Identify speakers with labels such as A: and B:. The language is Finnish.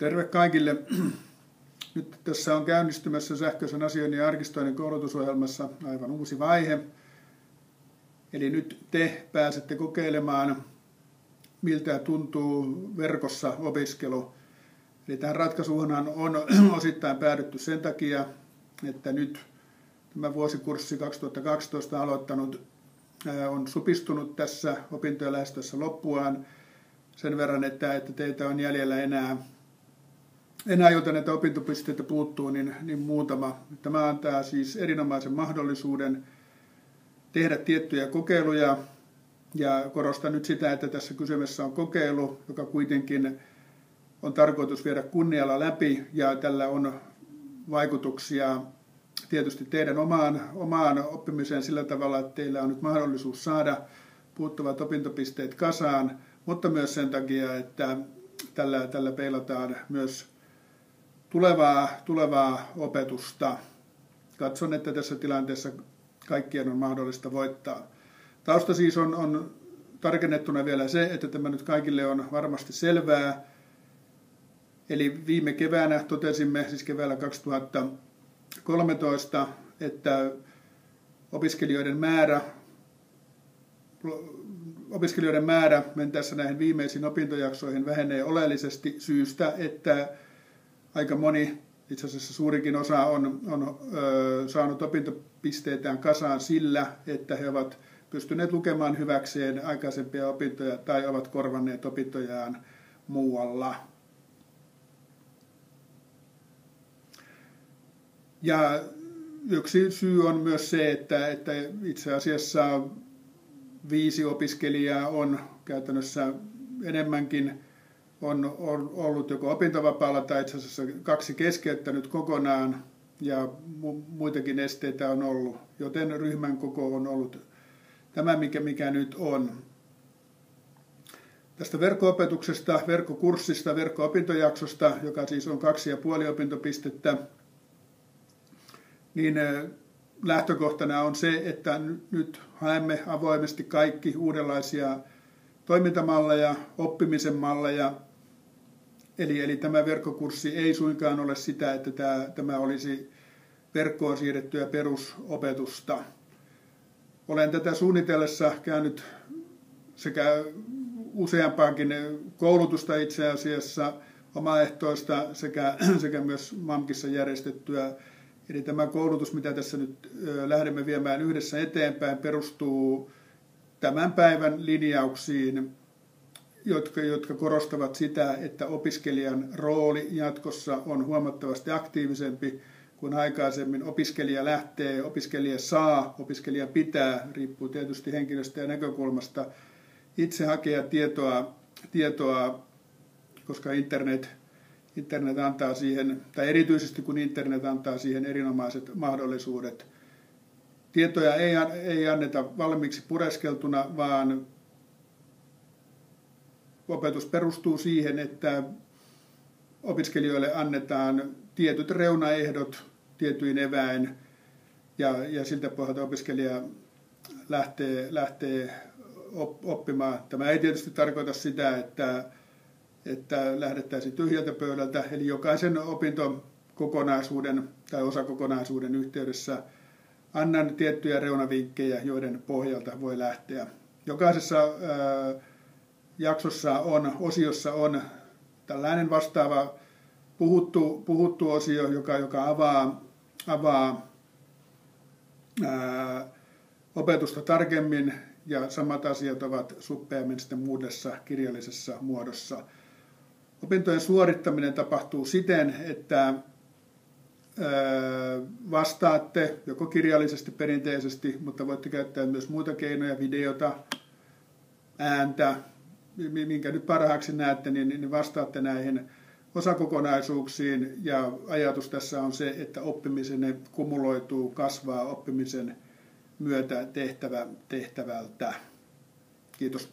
A: Terve kaikille. Nyt tässä on käynnistymässä sähköisen asioinnin ja arkistoinnin koulutusohjelmassa aivan uusi vaihe. Eli nyt te pääsette kokeilemaan, miltä tuntuu verkossa opiskelu. Eli tähän ratkaisuunhan on osittain päädytty sen takia, että nyt tämä vuosikurssi 2012 aloittanut on supistunut tässä opintojen lähestyessä loppuaan sen verran, että teitä on jäljellä enää joten näitä opintopisteitä puuttuu, niin muutama. Tämä antaa siis erinomaisen mahdollisuuden tehdä tiettyjä kokeiluja, ja korostan nyt sitä, että tässä kysymyksessä on kokeilu, joka kuitenkin on tarkoitus viedä kunnialla läpi, ja tällä on vaikutuksia tietysti teidän omaan oppimiseen sillä tavalla, että teillä on nyt mahdollisuus saada puuttuvat opintopisteet kasaan, mutta myös sen takia, että tällä peilataan myös tulevaa opetusta. Katson, että tässä tilanteessa kaikkien on mahdollista voittaa. Tausta siis on tarkennettuna vielä se, että tämä nyt kaikille on varmasti selvää. Eli viime keväänä totesimme, siis keväällä 2013, että opiskelijoiden määrä mentäessä näihin viimeisiin opintojaksoihin vähenee oleellisesti syystä, että aika moni, itse asiassa suurikin osa on saanut opintopisteitään kasaan sillä, että he ovat pystyneet lukemaan hyväkseen aikaisempia opintoja tai ovat korvanneet opintojaan muualla. Ja yksi syy on myös se, että itse asiassa 5 opiskelijaa on käytännössä enemmänkin on ollut joko opintovapaalla tai itse asiassa 2 keskeyttänyt kokonaan, ja muitakin esteitä on ollut, joten ryhmän koko on ollut tämä, mikä nyt on. Tästä verkko-opetuksesta, verkkokurssista, verkko-opintojaksosta, joka siis on 2,5 opintopistettä, niin lähtökohtana on se, että nyt haemme avoimesti kaikki uudenlaisia toimintamalleja, oppimisen malleja. Eli tämä verkkokurssi ei suinkaan ole sitä, että tämä olisi verkkoon siirrettyä perusopetusta. Olen tätä suunnitellessa käynyt sekä useampaankin koulutusta itse asiassa, omaehtoista sekä myös MAMKissa järjestettyä. Eli tämä koulutus, mitä tässä nyt lähdemme viemään yhdessä eteenpäin, perustuu tämän päivän linjauksiin, jotka korostavat sitä, että opiskelijan rooli jatkossa on huomattavasti aktiivisempi kuin aikaisemmin. Opiskelija lähtee, opiskelija saa, opiskelija pitää, riippuu tietysti henkilöstä ja näkökulmasta, itse hakea tietoa, koska internet antaa siihen, tai erityisesti kun internet antaa siihen erinomaiset mahdollisuudet. Tietoja ei anneta valmiiksi pureskeltuna, vaan opetus perustuu siihen, että opiskelijoille annetaan tietyt reunaehdot tietyin eväin, ja siltä pohjalta opiskelija lähtee oppimaan. Tämä ei tietysti tarkoita sitä, että lähdettäisiin tyhjältä pöydältä, eli jokaisen opintokokonaisuuden tai osakokonaisuuden yhteydessä annan tiettyjä reunavinkkejä, joiden pohjalta voi lähteä. Jokaisessa osiossa on tällainen vastaava puhuttu osio, joka avaa opetusta tarkemmin, ja samat asiat ovat suppeammin sitten muudessa kirjallisessa muodossa. Opintojen suorittaminen tapahtuu siten, että vastaatte joko kirjallisesti perinteisesti, mutta voitte käyttää myös muita keinoja, videota, ääntä, minkä nyt parhaaksi näette, niin vastaatte näihin osakokonaisuuksiin, ja ajatus tässä on se, että oppimisenne kumuloituu, kasvaa oppimisen myötä tehtävältä. Kiitos.